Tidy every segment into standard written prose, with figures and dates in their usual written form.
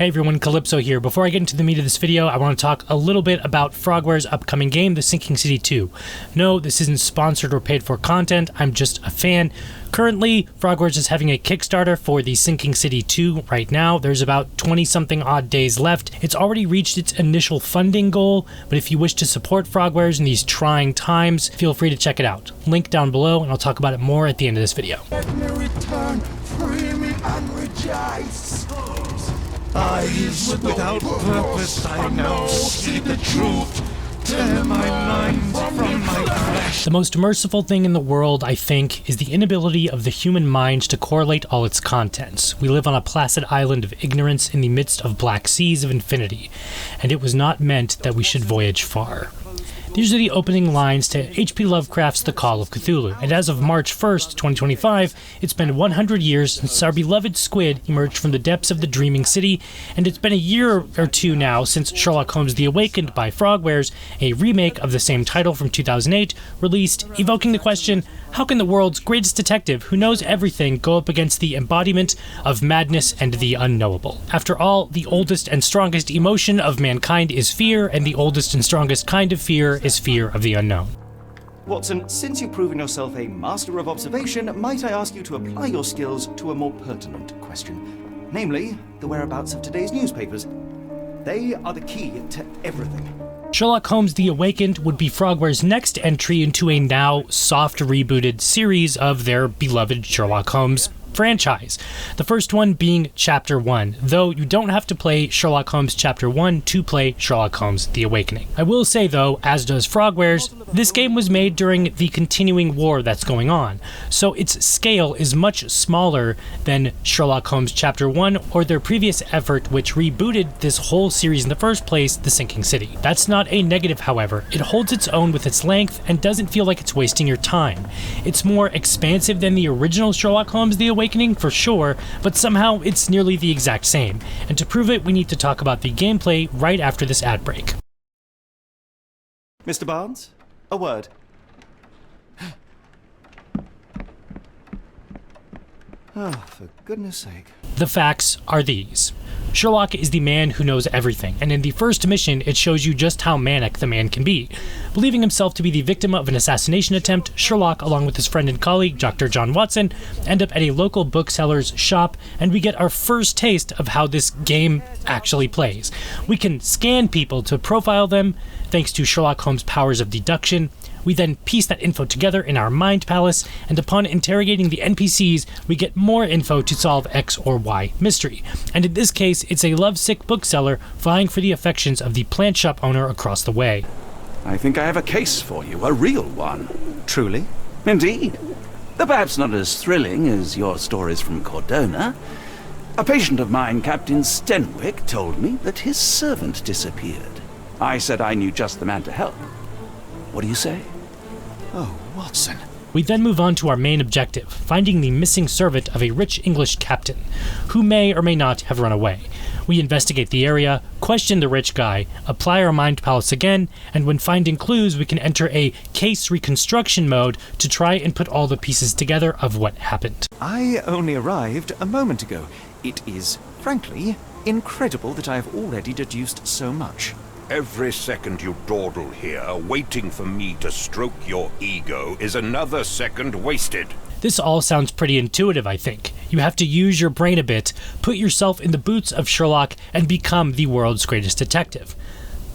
Hey everyone, Calypso here. Before I get into the meat of this video, I want to talk a little bit about Frogware's upcoming game, The Sinking City 2. No, this isn't sponsored or paid for content, I'm just a fan. Currently, Frogwares is having a Kickstarter for The Sinking City 2 right now. There's about 20-something odd days left. It's already reached its initial funding goal, but if you wish to support Frogwares in these trying times, feel free to check it out. Link down below, and I'll talk about it more at the end of this video. Let me return, free me and rejoice. I live without purpose, I know. See the truth, tear my lines from my flesh. The most merciful thing in the world, I think, is the inability of the human mind to correlate all its contents. We live on a placid island of ignorance in the midst of black seas of infinity, and it was not meant that we should voyage far. These are the opening lines to H.P. Lovecraft's The Call of Cthulhu, and as of March 1st, 2025, it's been 100 years since our beloved squid emerged from the depths of the Dreaming City, and it's been a year or two now since Sherlock Holmes The Awakened by Frogwares, a remake of the same title from 2008, released, evoking the question, how can the world's greatest detective who knows everything go up against the embodiment of madness and the unknowable? After all, the oldest and strongest emotion of mankind is fear, and the oldest and strongest kind of fear is fear of the unknown. Watson, since you've proven yourself a master of observation, might I ask you to apply your skills to a more pertinent question? Namely, the whereabouts of today's newspapers. They are the key to everything. Sherlock Holmes The Awakened would be Frogware's next entry into a now soft rebooted series of their beloved Sherlock Holmes franchise. The first one being Chapter 1, though you don't have to play Sherlock Holmes Chapter 1 to play Sherlock Holmes The Awakening. I will say though, as does Frogware's, this game was made during the continuing war that's going on, so its scale is much smaller than Sherlock Holmes Chapter 1 or their previous effort which rebooted this whole series in the first place, The Sinking City. That's not a negative, however. It holds its own with its length and doesn't feel like it's wasting your time. It's more expansive than the original Sherlock Holmes The Awakening for sure, but somehow it's nearly the exact same. And to prove it, we need to talk about the gameplay right after this ad break. Mr. Barnes, a word. Oh, for goodness sake. The facts are these. Sherlock is the man who knows everything, and in the first mission, it shows you just how manic the man can be. Believing himself to be the victim of an assassination attempt, Sherlock, along with his friend and colleague, Dr. John Watson, end up at a local bookseller's shop, and we get our first taste of how this game actually plays. We can scan people to profile them, thanks to Sherlock Holmes' powers of deduction. We then piece that info together in our mind palace, and upon interrogating the NPCs, we get more info to solve X or Y mystery. And in this case, it's a lovesick bookseller vying for the affections of the plant shop owner across the way. I think I have a case for you, a real one. Truly? Indeed. Though perhaps not as thrilling as your stories from Cordona. A patient of mine, Captain Stenwick, told me that his servant disappeared. I said I knew just the man to help. What do you say? Oh, Watson. We then move on to our main objective, finding the missing servant of a rich English captain, who may or may not have run away. We investigate the area, question the rich guy, apply our mind palace again, and when finding clues, we can enter a case reconstruction mode to try and put all the pieces together of what happened. I only arrived a moment ago. It is, frankly, incredible that I have already deduced so much. Every second you dawdle here, waiting for me to stroke your ego, is another second wasted. This all sounds pretty intuitive, I think. You have to use your brain a bit, put yourself in the boots of Sherlock, and become the world's greatest detective.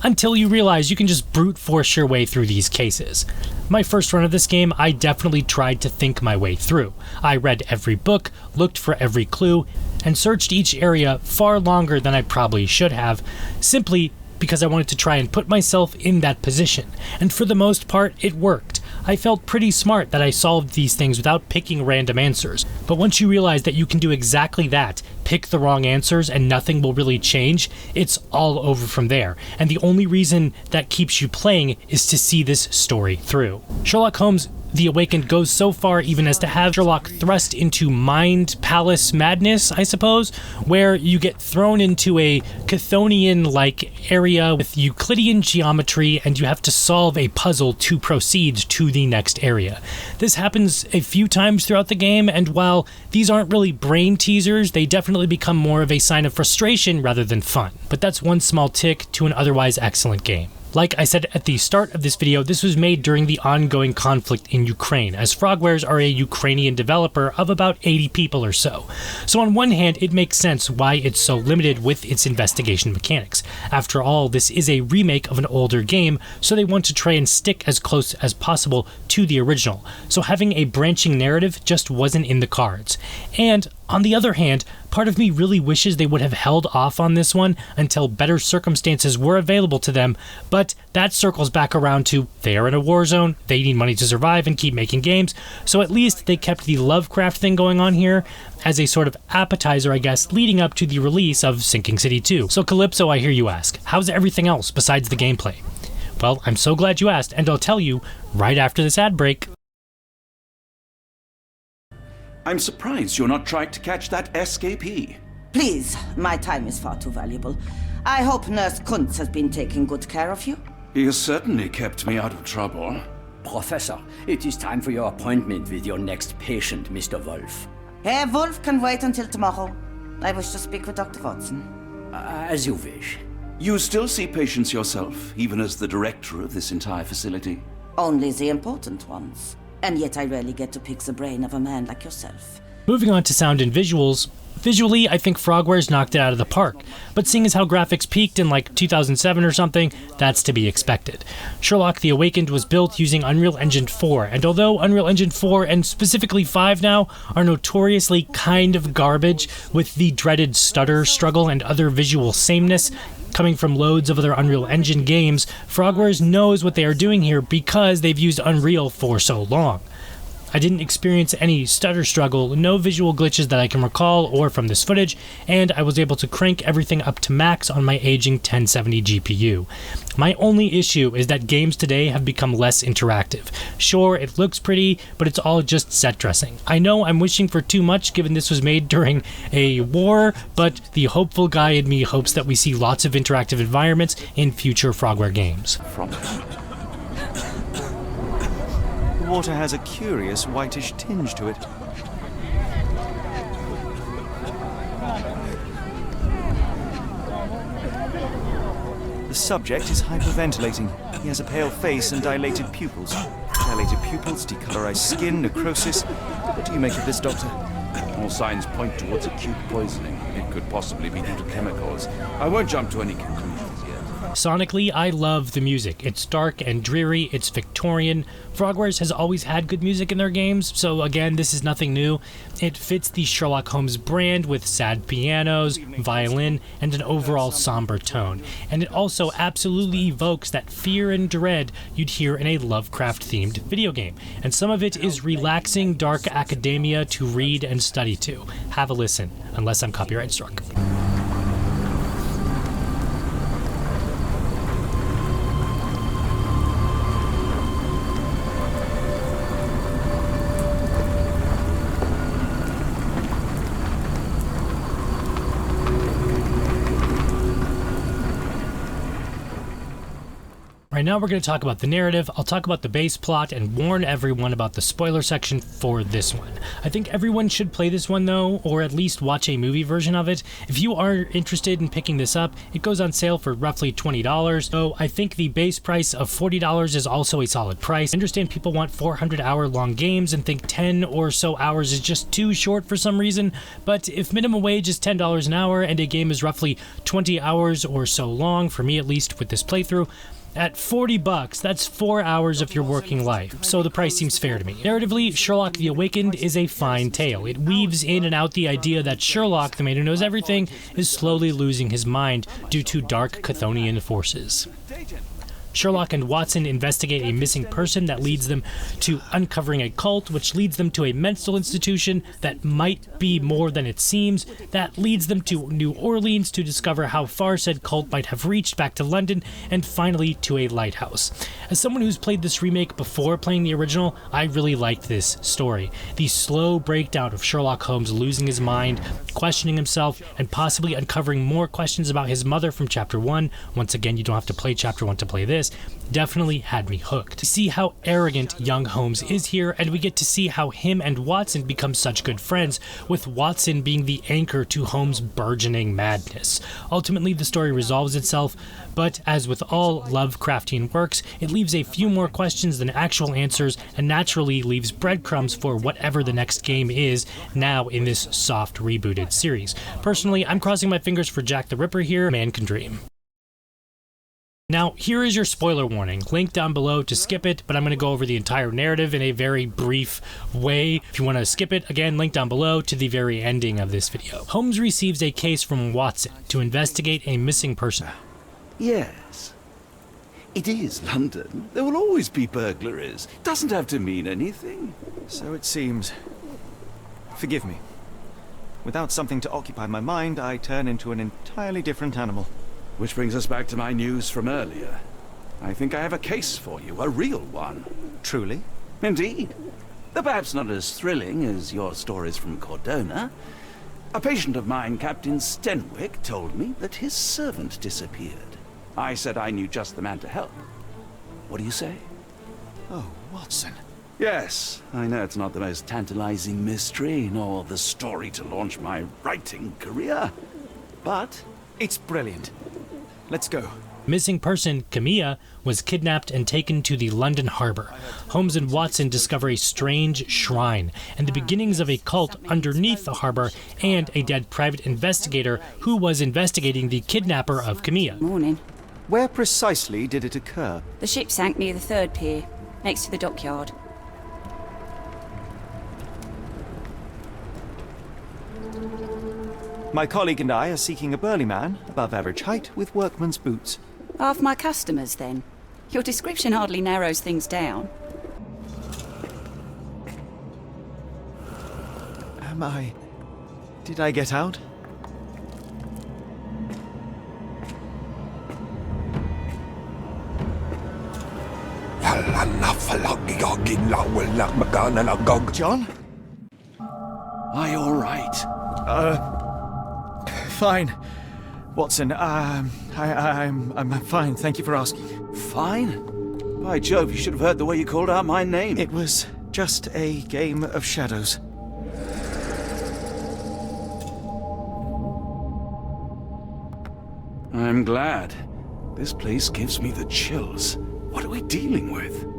Until you realize you can just brute force your way through these cases. My first run of this game, I definitely tried to think my way through. I read every book, looked for every clue, and searched each area far longer than I probably should have, simply because I wanted to try and put myself in that position, and for the most part, it worked. I felt pretty smart that I solved these things without picking random answers, but once you realize that you can do exactly that, pick the wrong answers and nothing will really change, it's all over from there, and the only reason that keeps you playing is to see this story through. Sherlock Holmes The Awakened goes so far even as to have Sherlock thrust into Mind Palace madness, I suppose, where you get thrown into a Chthonian-like area with Euclidean geometry and you have to solve a puzzle to proceed to the next area. This happens a few times throughout the game, and while these aren't really brain teasers, they definitely become more of a sign of frustration rather than fun. But that's one small tick to an otherwise excellent game. Like I said at the start of this video, this was made during the ongoing conflict in Ukraine, as Frogwares are a Ukrainian developer of about 80 people or so. So on one hand, it makes sense why it's so limited with its investigation mechanics. After all, this is a remake of an older game, so they want to try and stick as close as possible to the original. So having a branching narrative just wasn't in the cards. And on the other hand, part of me really wishes they would have held off on this one until better circumstances were available to them, but that circles back around to they are in a war zone, they need money to survive and keep making games, so at least they kept the Lovecraft thing going on here as a sort of appetizer, I guess, leading up to the release of Sinking City 2. So Calypso, I hear you ask, how's everything else besides the gameplay? Well, I'm so glad you asked, and I'll tell you right after this ad break. I'm surprised you're not trying to catch that escapee. Please, my time is far too valuable. I hope Nurse Kuntz has been taking good care of you. He has certainly kept me out of trouble. Professor, it is time for your appointment with your next patient, Mr. Wolf. Herr Wolf can wait until tomorrow. I wish to speak with Dr. Watson. As you wish. You still see patients yourself, even as the director of this entire facility? Only the important ones. And yet I rarely get to pick the brain of a man like yourself. Moving on to sound and visuals. Visually, I think Frogwares knocked it out of the park, but seeing as how graphics peaked in like 2007 or something, that's to be expected. Sherlock the Awakened was built using Unreal Engine 4, and although Unreal Engine 4 and specifically 5 now are notoriously kind of garbage with the dreaded stutter struggle and other visual sameness coming from loads of other Unreal Engine games, Frogwares knows what they are doing here because they've used Unreal for so long. I didn't experience any stutter struggle, no visual glitches that I can recall or from this footage, and I was able to crank everything up to max on my aging 1070 GPU. My only issue is that games today have become less interactive. Sure, it looks pretty, but it's all just set dressing. I know I'm wishing for too much given this was made during a war, but the hopeful guy in me hopes that we see lots of interactive environments in future Frogware games. The water has a curious whitish tinge to it. The subject is hyperventilating. He has a pale face and dilated pupils. Dilated pupils, decolorized skin, necrosis. What do you make of this, Doctor? All signs point towards acute poisoning. It could possibly be due to chemicals. I won't jump to any conclusions yet. Sonically, I love the music. It's dark and dreary, it's Victorian. Frogwares has always had good music in their games, so again, this is nothing new. It fits the Sherlock Holmes brand with sad pianos, violin, and an overall somber tone. And it also absolutely evokes that fear and dread you'd hear in a Lovecraft-themed video game. And some of it is relaxing, dark academia to read and study to. Have a listen, unless I'm copyright struck. Right now we're going to talk about the narrative, I'll talk about the base plot, and warn everyone about the spoiler section for this one. I think everyone should play this one though, or at least watch a movie version of it. If you are interested in picking this up, it goes on sale for roughly $20, so I think the base price of $40 is also a solid price. I understand people want 400-hour long games and think 10 or so hours is just too short for some reason, but if minimum wage is $10 an hour and a game is roughly 20 hours or so long, for me at least with this playthrough, at $40, that's 4 hours of your working life, so the price seems fair to me. Narratively, Sherlock the Awakened is a fine tale. It weaves in and out the idea that Sherlock, the man who knows everything, is slowly losing his mind due to dark Chthonian forces. Sherlock and Watson investigate a missing person that leads them to uncovering a cult, which leads them to a mental institution that might be more than it seems, that leads them to New Orleans to discover how far said cult might have reached, back to London, and finally to a lighthouse. As someone who's played this remake before playing the original, I really liked this story. The slow breakdown of Sherlock Holmes losing his mind, questioning himself, and possibly uncovering more questions about his mother from Chapter 1. Once again, you don't have to play Chapter 1 to play this. Definitely had me hooked. To see how arrogant young Holmes is here, and we get to see how him and Watson become such good friends, with Watson being the anchor to Holmes' burgeoning madness. Ultimately, the story resolves itself, but as with all Lovecraftian works, it leaves a few more questions than actual answers, and naturally leaves breadcrumbs for whatever the next game is now in this soft rebooted series. Personally, I'm crossing my fingers for Jack the Ripper here. Man can dream. Now, here is your spoiler warning. Link down below to skip it, but I'm going to go over the entire narrative in a very brief way. If you want to skip it, again, link down below to the very ending of this video. Holmes receives a case from Watson to investigate a missing person. Yes. It is London. There will always be burglaries. Doesn't have to mean anything. So it seems. Forgive me. Without something to occupy my mind, I turn into an entirely different animal. Which brings us back to my news from earlier. I think I have a case for you, a real one. Truly? Indeed. Though perhaps not as thrilling as your stories from Cordona. A patient of mine, Captain Stenwick, told me that his servant disappeared. I said I knew just the man to help. What do you say? Oh, Watson. Yes, I know it's not the most tantalizing mystery, nor the story to launch my writing career. But it's brilliant. Let's go. Missing person, Camilla, was kidnapped and taken to the London harbor. Holmes and Watson discover a strange shrine and the beginnings of a cult underneath the harbor, and a dead private investigator who was investigating the kidnapper of Camilla. Morning. Where precisely did it occur? The ship sank near the third pier, next to the dockyard. My colleague and I are seeking a burly man, above average height, with workman's boots. Half my customers, then. Your description hardly narrows things down. Did I get out? John? are you all right? Fine. Watson, I'm fine, thank you for asking. Fine? By Jove, you should have heard the way you called out my name. It was just a game of shadows. I'm glad. This place gives me the chills. What are we dealing with?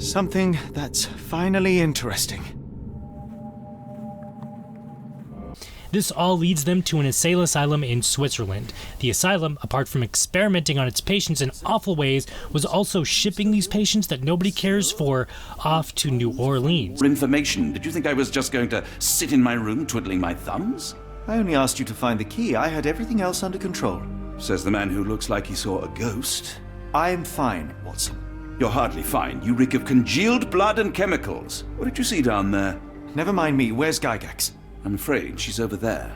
Something that's finally interesting. This all leads them to an insane asylum in Switzerland. The asylum, apart from experimenting on its patients in awful ways, was also shipping these patients that nobody cares for off to New Orleans. For information, did you think I was just going to sit in my room twiddling my thumbs? I only asked you to find the key. I had everything else under control. Says the man who looks like he saw a ghost. I'm fine, Watson. You're hardly fine. You reek of congealed blood and chemicals. What did you see down there? Never mind me. Where's Gygax? I'm afraid she's over there.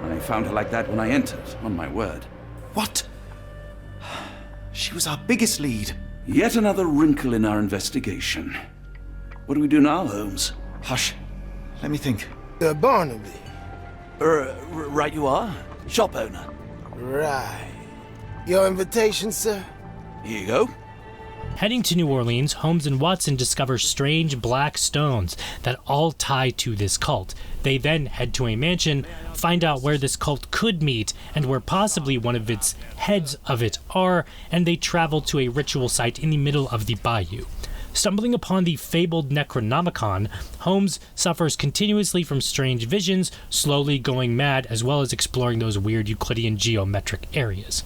I found her like that when I entered, on my word. What? She was our biggest lead. Yet another wrinkle in our investigation. What do we do now, Holmes? Hush. Let me think. Barnaby. Right you are. Shop owner. Right. Your invitation, sir? Here you go. Heading to New Orleans, Holmes and Watson discover strange black stones that all tie to this cult. They then head to a mansion, find out where this cult could meet and where possibly one of its heads of it are, and they travel to a ritual site in the middle of the bayou. Stumbling upon the fabled Necronomicon, Holmes suffers continuously from strange visions, slowly going mad, as well as exploring those weird Euclidean geometric areas.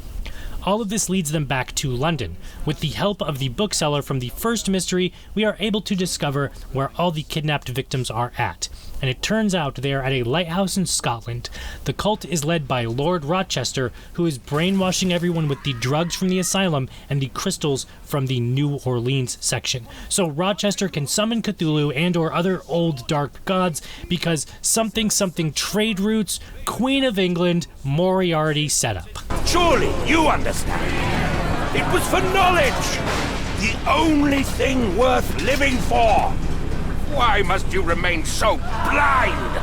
All of this leads them back to London. With the help of the bookseller from the first mystery, we are able to discover where all the kidnapped victims are at. And it turns out they are at a lighthouse in Scotland. The cult is led by Lord Rochester, who is brainwashing everyone with the drugs from the asylum and the crystals from the New Orleans section. So Rochester can summon Cthulhu and or other old dark gods because something trade routes, Queen of England, Moriarty setup. Surely you understand. It was for knowledge. The only thing worth living for. Why must you remain so blind?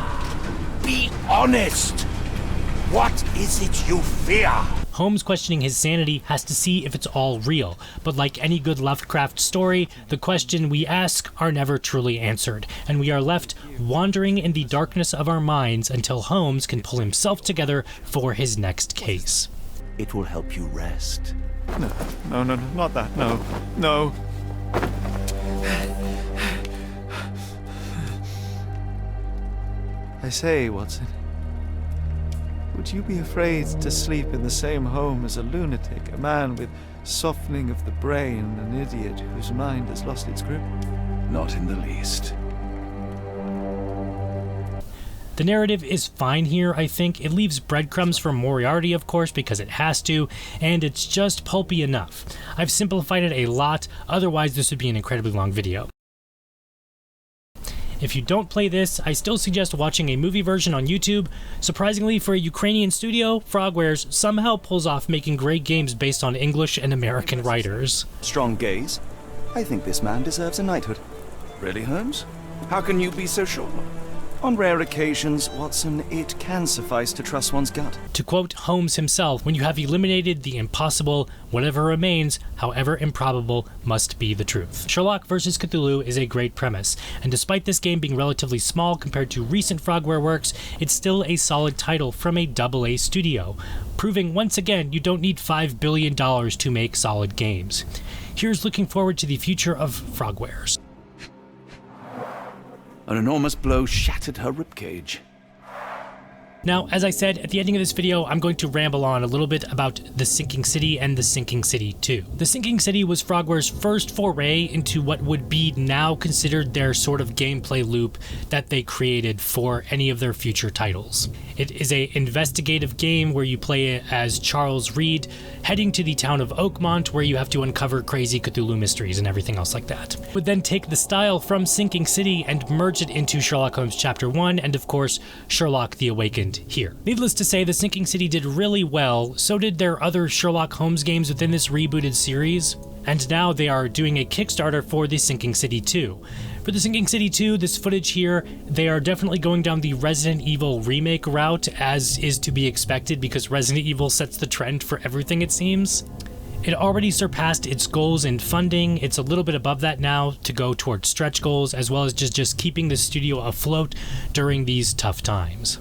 Be honest. What is it you fear? Holmes questioning his sanity has to see if it's all real, but like any good Lovecraft story, the questions we ask are never truly answered, and we are left wandering in the darkness of our minds until Holmes can pull himself together for his next case. It will help you rest. No, not that. No. I say, Watson, would you be afraid to sleep in the same home as a lunatic, a man with softening of the brain, an idiot whose mind has lost its grip? Not in the least. The narrative is fine here, I think. It leaves breadcrumbs for Moriarty, of course, because it has to, and it's just pulpy enough. I've simplified it a lot, otherwise this would be an incredibly long video. If you don't play this, I still suggest watching a movie version on YouTube. Surprisingly, for a Ukrainian studio, Frogwares somehow pulls off making great games based on English and American writers. Strong gaze. I think this man deserves a knighthood. Really, Holmes? How can you be so sure? On rare occasions, Watson, it can suffice to trust one's gut. To quote Holmes himself, when you have eliminated the impossible, whatever remains, however improbable, must be the truth. Sherlock vs. Cthulhu is a great premise, and despite this game being relatively small compared to recent Frogware works, it's still a solid title from a AA studio, proving once again you don't need $5 billion to make solid games. Here's looking forward to the future of Frogwares. An enormous blow shattered her ribcage. Now, as I said, at the ending of this video, I'm going to ramble on a little bit about The Sinking City and The Sinking City 2. The Sinking City was Frogware's first foray into what would be now considered their sort of gameplay loop that they created for any of their future titles. It is an investigative game where you play as Charles Reed, heading to the town of Oakmont, where you have to uncover crazy Cthulhu mysteries and everything else like that. Would then take the style from Sinking City and merge it into Sherlock Holmes Chapter 1 and, of course, Sherlock the Awakened here. Needless to say, The Sinking City did really well, so did their other Sherlock Holmes games within this rebooted series, and now they are doing a Kickstarter for The Sinking City 2. For The Sinking City 2, this footage here, they are definitely going down the Resident Evil remake route, as is to be expected because Resident Evil sets the trend for everything, it seems. It already surpassed its goals in funding. It's a little bit above that now to go towards stretch goals, as well as just keeping the studio afloat during these tough times.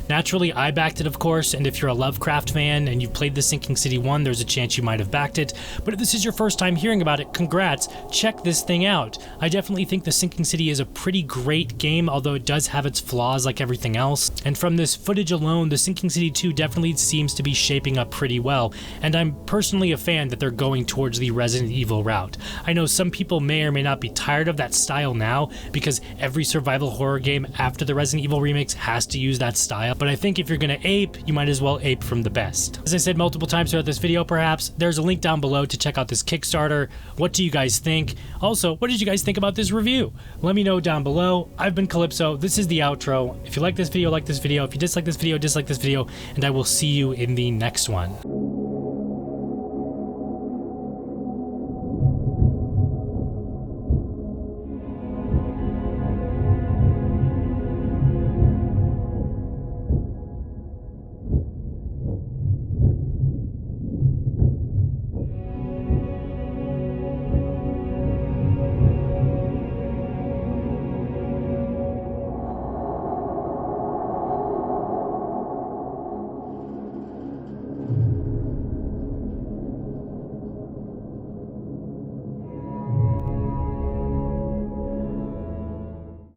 Naturally, I backed it, of course, and if you're a Lovecraft fan and you've played The Sinking City 1, there's a chance you might have backed it. But if this is your first time hearing about it, congrats, check this thing out. I definitely think The Sinking City is a pretty great game, although it does have its flaws like everything else. And from this footage alone, The Sinking City 2 definitely seems to be shaping up pretty well, and I'm personally a fan that they're going towards the Resident Evil route. I know some people may or may not be tired of that style now, because every survival horror game after the Resident Evil remakes has to use that style. But I think if you're gonna ape, you might as well ape from the best. As I said multiple times throughout this video perhaps, there's a link down below to check out this Kickstarter. What do you guys think? Also, what did you guys think about this review? Let me know down below. I've been Calypso, this is the outro. If you like this video, like this video. If you dislike this video, dislike this video, and I will see you in the next one.